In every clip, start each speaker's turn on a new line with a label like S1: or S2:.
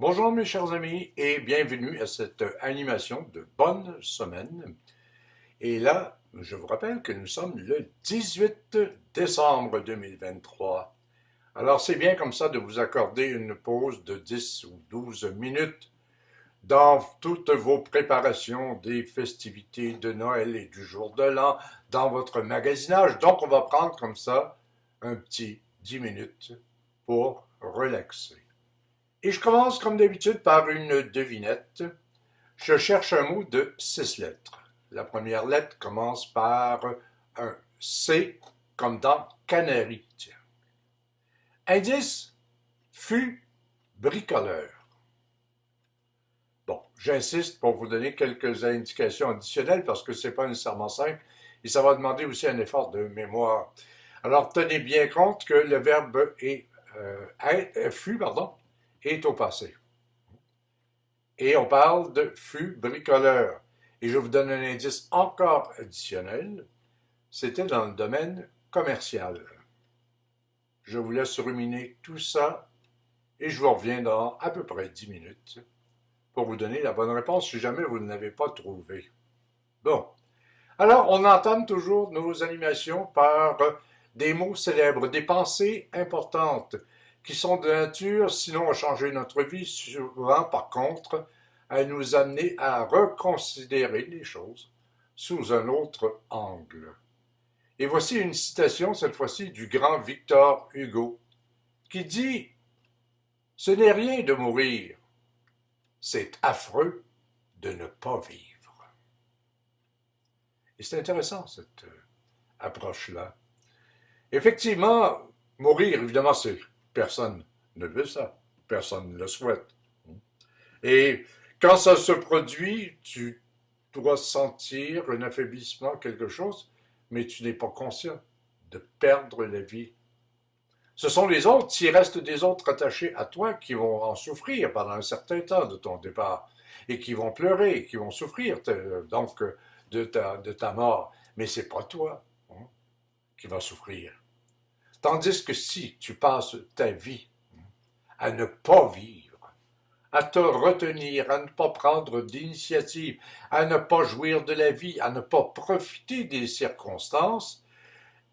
S1: Bonjour mes chers amis et bienvenue à cette animation de bonne semaine. Et là, je vous rappelle que nous sommes le 18 décembre 2023. Alors c'est bien comme ça de vous accorder une pause de 10 ou 12 minutes dans toutes vos préparations des festivités de Noël et du jour de l'an, dans votre magasinage. Donc on va prendre comme ça un petit 10 minutes pour relaxer. Et je commence comme d'habitude par une devinette. Je cherche un mot de 6 lettres. La première lettre commence par un C comme dans Canary. Tiens. Indice, fut bricoleur. Bon, j'insiste pour vous donner quelques indications additionnelles parce que ce n'est pas nécessairement simple et ça va demander aussi un effort de mémoire. Alors tenez bien compte que le verbe fut, est au passé. Et on parle de fut bricoleur. Et je vous donne un indice encore additionnel. C'était dans le domaine commercial. Je vous laisse ruminer tout ça et je vous reviens dans à peu près 10 minutes pour vous donner la bonne réponse si jamais vous ne l'avez pas trouvée. Bon. Alors, on entame toujours nos animations par des mots célèbres, des pensées importantes qui sont de nature, sinon à changer notre vie, souvent par contre, à nous amener à reconsidérer les choses sous un autre angle. Et voici une citation, cette fois-ci, du grand Victor Hugo, qui dit « Ce n'est rien de mourir, c'est affreux de ne pas vivre. » Et c'est intéressant, cette approche-là. Effectivement, mourir, évidemment, c'est personne ne veut ça. Personne ne le souhaite. Et quand ça se produit, tu dois sentir un affaiblissement, quelque chose, mais tu n'es pas conscient de perdre la vie. Ce sont les autres, s'il reste des autres attachés à toi, qui vont en souffrir pendant un certain temps de ton départ, et qui vont pleurer, qui vont souffrir donc de ta mort. Mais c'est pas toi qui va souffrir. Tandis que si tu passes ta vie à ne pas vivre, à te retenir, à ne pas prendre d'initiative, à ne pas jouir de la vie, à ne pas profiter des circonstances,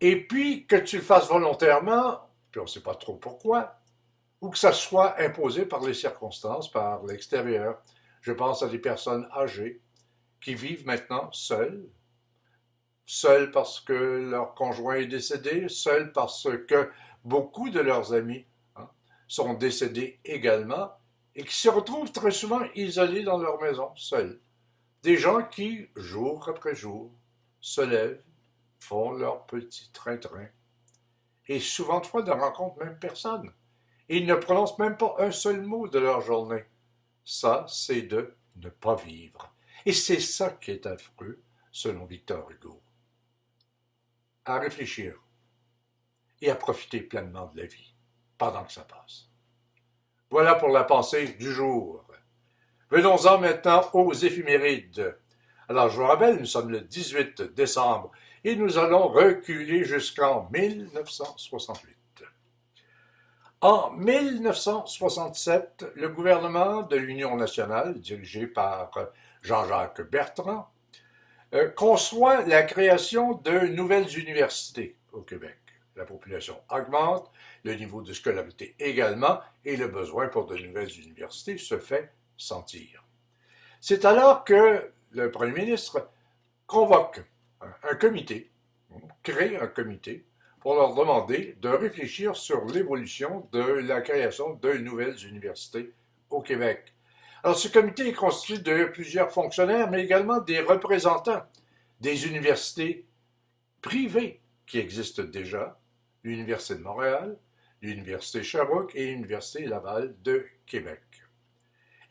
S1: et puis que tu le fasses volontairement, puis on ne sait pas trop pourquoi, ou que ça soit imposé par les circonstances, par l'extérieur. Je pense à des personnes âgées qui vivent maintenant seules parce que leur conjoint est décédé, seuls parce que beaucoup de leurs amis sont décédés également, et qui se retrouvent très souvent isolés dans leur maison, seuls. Des gens qui, jour après jour, se lèvent, font leur petit train-train, et souvent de fois ne rencontrent même personne. Et ils ne prononcent même pas un seul mot de leur journée. Ça, c'est de ne pas vivre. Et c'est ça qui est affreux, selon Victor Hugo. À réfléchir et à profiter pleinement de la vie, pendant que ça passe. Voilà pour la pensée du jour. Venons-en maintenant aux éphémérides. Alors, je vous rappelle, nous sommes le 18 décembre et nous allons reculer jusqu'en 1968. En 1967, le gouvernement de l'Union nationale, dirigé par Jean-Jacques Bertrand, conçoit la création de nouvelles universités au Québec. La population augmente, le niveau de scolarité également, et le besoin pour de nouvelles universités se fait sentir. C'est alors que le premier ministre convoque un comité, crée un comité, pour leur demander de réfléchir sur l'évolution de la création de nouvelles universités au Québec. Alors, ce comité est constitué de plusieurs fonctionnaires, mais également des représentants des universités privées qui existent déjà, l'Université de Montréal, l'Université Sherbrooke et l'Université Laval de Québec.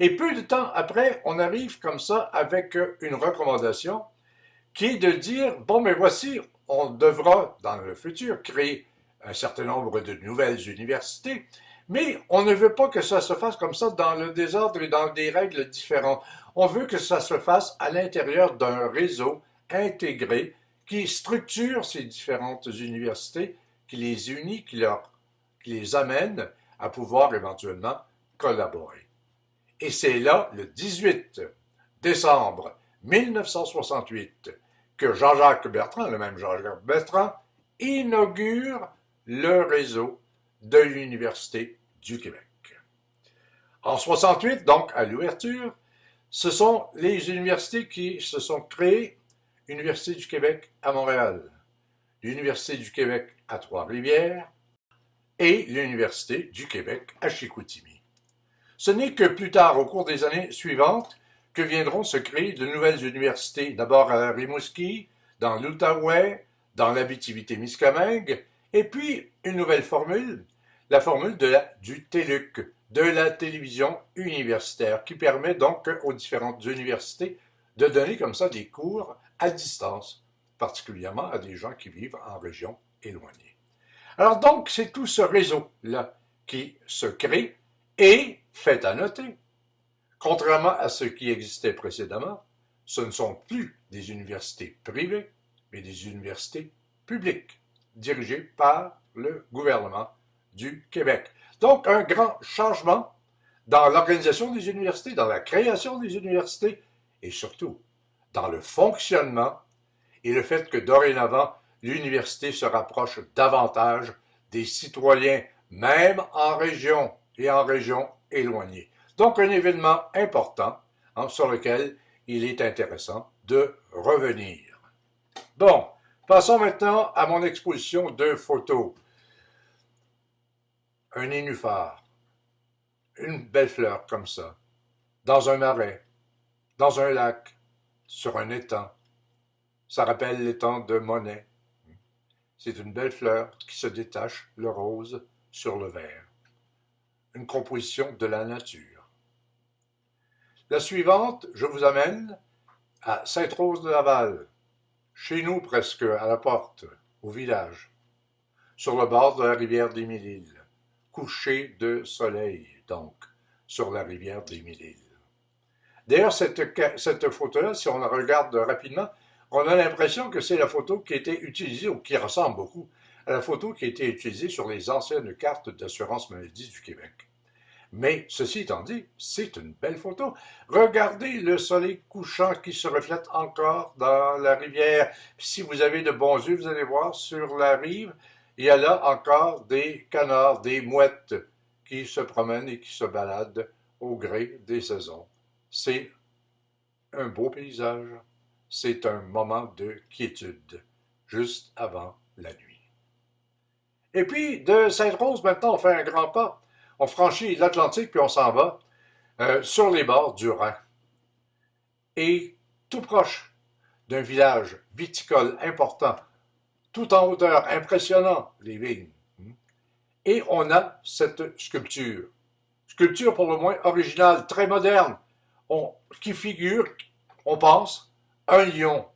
S1: Et peu de temps après, on arrive comme ça avec une recommandation qui est de dire, bon, mais voici, on devra, dans le futur, créer un certain nombre de nouvelles universités, mais on ne veut pas que ça se fasse comme ça dans le désordre et dans des règles différentes. On veut que ça se fasse à l'intérieur d'un réseau intégré qui structure ces différentes universités, qui les unit, qui les amène à pouvoir éventuellement collaborer. Et c'est là, le 18 décembre 1968, que Jean-Jacques Bertrand, le même Jean-Jacques Bertrand, inaugure le réseau de l'Université du Québec. En 68, donc, à l'ouverture, ce sont les universités qui se sont créées. L'Université du Québec à Montréal, l'Université du Québec à Trois-Rivières et l'Université du Québec à Chicoutimi. Ce n'est que plus tard, au cours des années suivantes, que viendront se créer de nouvelles universités, d'abord à Rimouski, dans l'Outaouais, dans l'Abitibi-Témiscamingue, et puis une nouvelle formule, la formule du TÉLUQ, de la télévision universitaire, qui permet donc aux différentes universités de donner comme ça des cours à distance, particulièrement à des gens qui vivent en région éloignée. Alors donc, c'est tout ce réseau-là qui se crée et, fait à noter, contrairement à ce qui existait précédemment, ce ne sont plus des universités privées, mais des universités publiques, dirigées par le gouvernement du Québec. Donc, un grand changement dans l'organisation des universités, dans la création des universités, et surtout dans le fonctionnement et le fait que dorénavant, l'université se rapproche davantage des citoyens, même en région et en région éloignée. Donc, un événement important sur lequel il est intéressant de revenir. Bon, passons maintenant à mon exposition de photos. Un nénuphar, une belle fleur comme ça, dans un marais, dans un lac, sur un étang. Ça rappelle l'étang de Monet. C'est une belle fleur qui se détache, le rose, sur le vert. Une composition de la nature. La suivante, je vous amène à Sainte-Rose-de-Laval, chez nous presque, à la porte, au village, sur le bord de la rivière des Mille-Îles, coucher de soleil, donc, sur la rivière des Mille-Îles. D'ailleurs, cette photo-là, si on la regarde rapidement, on a l'impression que c'est la photo qui a été utilisée, ou qui ressemble beaucoup à la photo qui a été utilisée sur les anciennes cartes d'assurance maladie du Québec. Mais, ceci étant dit, c'est une belle photo. Regardez le soleil couchant qui se reflète encore dans la rivière. Si vous avez de bons yeux, vous allez voir sur la rive, il y a là encore des canards, des mouettes qui se promènent et qui se baladent au gré des saisons. C'est un beau paysage. C'est un moment de quiétude, juste avant la nuit. Et puis, de Sainte-Rose, maintenant, on fait un grand pas. On franchit l'Atlantique, puis on s'en va sur les bords du Rhin. Et tout proche d'un village viticole important, tout en hauteur, impressionnant, les vignes. Et on a cette sculpture. Sculpture pour le moins originale, très moderne, qui figure, on pense, un lion.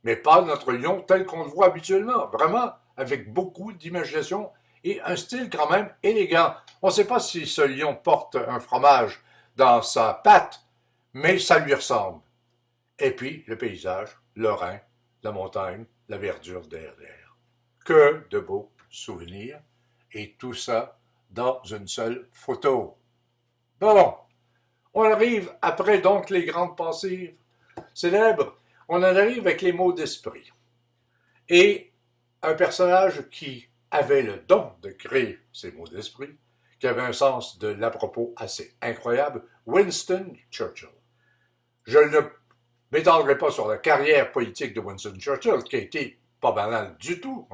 S1: Mais pas notre lion tel qu'on le voit habituellement, vraiment avec beaucoup d'imagination et un style quand même élégant. On ne sait pas si ce lion porte un fromage dans sa patte, mais ça lui ressemble. Et puis, le paysage, le Rhin, la montagne, la verdure derrière. Que de beaux souvenirs, et tout ça dans une seule photo. Bon, on arrive après donc les grandes pensées célèbres, on en arrive avec les mots d'esprit. Et un personnage qui avait le don de créer ces mots d'esprit, qui avait un sens de l'à-propos assez incroyable, Winston Churchill. Je ne m'étendrai pas sur la carrière politique de Winston Churchill, qui a été pas banale du tout,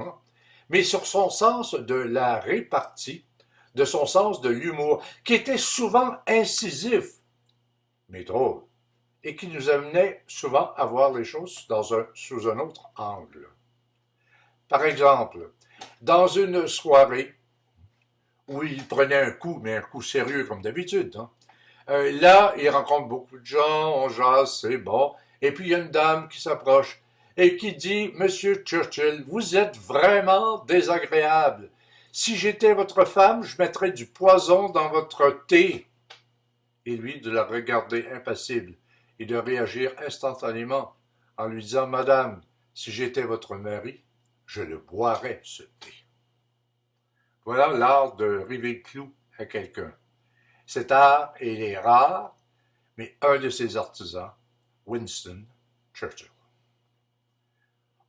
S1: mais sur son sens de la répartie, de son sens de l'humour, qui était souvent incisif, mais drôle, et qui nous amenait souvent à voir les choses sous un autre angle. Par exemple, dans une soirée où il prenait un coup, mais un coup sérieux comme d'habitude, là, il rencontre beaucoup de gens, on jase, c'est bon, et puis il y a une dame qui s'approche et qui dit « Monsieur Churchill, vous êtes vraiment désagréable. Si j'étais votre femme, je mettrais du poison dans votre thé. » Et lui, de la regarder impassible et de réagir instantanément en lui disant « Madame, si j'étais votre mari, je le boirais, ce thé. » Voilà l'art de river le clou à quelqu'un. Cet art, il est rare, mais un de ses artisans, Winston Churchill.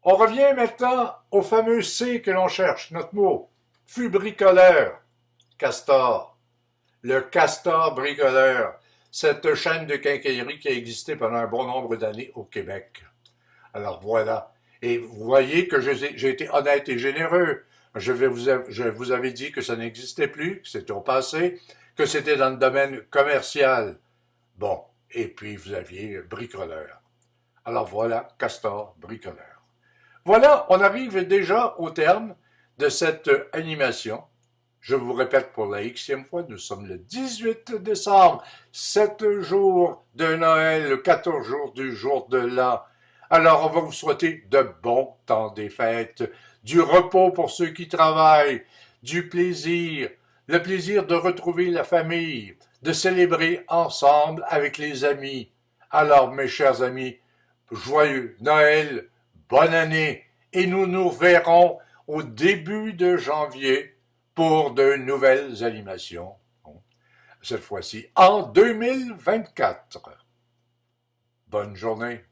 S1: On revient maintenant au fameux C que l'on cherche, notre mot, fut bricoleur, Castor. Le Castor bricoleur, cette chaîne de quincaillerie qui a existé pendant un bon nombre d'années au Québec. Alors voilà. Et vous voyez que j'ai été honnête et généreux. Je vous avais dit que ça n'existait plus, que c'était au passé, que c'était dans le domaine commercial. Bon, et puis vous aviez bricoleur. Alors voilà, Castor bricoleur. Voilà, on arrive déjà au terme de cette animation. Je vous répète pour la xème fois, nous sommes le 18 décembre, 7 jours de Noël, 14 jours du jour de l'an. Alors, on va vous souhaiter de bons temps des fêtes, du repos pour ceux qui travaillent, du plaisir, le plaisir de retrouver la famille, de célébrer ensemble avec les amis. Alors, mes chers amis, joyeux Noël, bonne année, et nous nous verrons au début de janvier pour de nouvelles animations, cette fois-ci en 2024. Bonne journée.